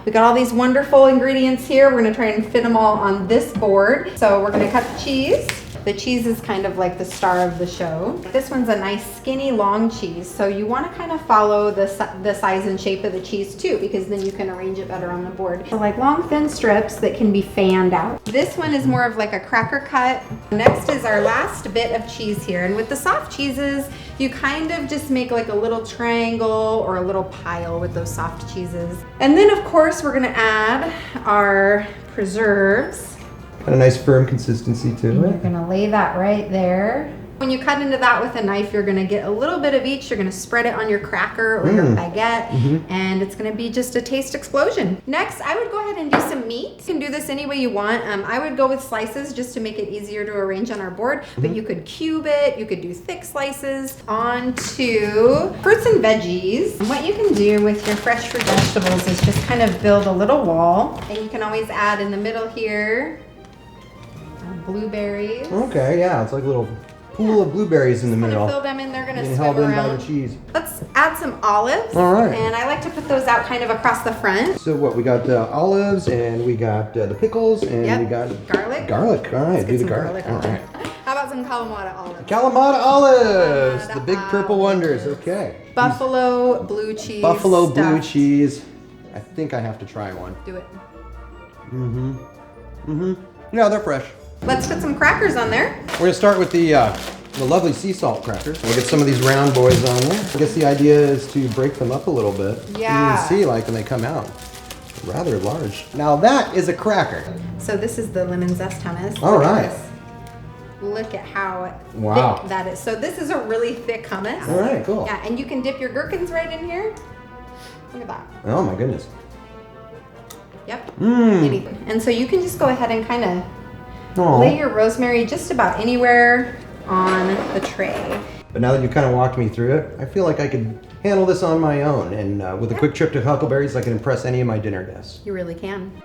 We got all these wonderful ingredients here. We're gonna try and fit them all on this board. So we're gonna cut the cheese. The cheese is kind of like the star of the show. This one's a nice skinny long cheese, so you want to kind of follow the size and shape of the cheese too, because then you can arrange it better on the board. So like long thin strips that can be fanned out. This one is more of like a cracker cut. Next is our last bit of cheese here, and with the soft cheeses, you kind of just make like a little triangle or a little pile with those soft cheeses. And then of course we're gonna add our preserves. Got a nice firm consistency to it. You're gonna lay that right there. When you cut into that with a knife, you're gonna get a little bit of each. You're gonna spread it on your cracker or your baguette, and it's gonna be just a taste explosion. Next, I would go ahead and do some meat. You can do this any way you want. I would go with slices just to make it easier to arrange on our board, but you could cube it, you could do thick slices. On to fruits and veggies. And what you can do with your fresh fruit vegetables is just kind of build a little wall, and you can always add in the middle here, blueberries. Okay, yeah, it's like a little pool of blueberries in the middle. Fill them in, they're gonna and swim held in around. by the cheese. Let's add some olives. All right. And I like to put those out kind of across the front. So what, we got olives, and we got the pickles, and we got garlic. Garlic, all right, Let's do get the some garlic. on All right. there. How about some Kalamata olives? Kalamata olives, Kalamata the big purple wonders, olives. okay. Buffalo blue cheese. Buffalo blue stuffed. cheese. I think I have to try one. Do it. Yeah, they're fresh. Let's put some crackers on there. We're gonna start with the lovely sea salt crackers. We'll get some of these round boys on there. I guess the idea is to break them up a little bit. Yeah. You can see like when they come out, rather large. Now that is a cracker. So this is the lemon zest hummus. All right. Look at how Wow. thick that is. So this is a really thick hummus. All right, cool. Yeah, and you can dip your gherkins right in here. Look at that. Oh my goodness. Yep. Anything. And so you can just go ahead and kind of lay your rosemary just about anywhere on the tray. But now that you kind of walked me through it, I feel like I could handle this on my own. And with a quick trip to Huckleberry's, I can impress any of my dinner guests. You really can.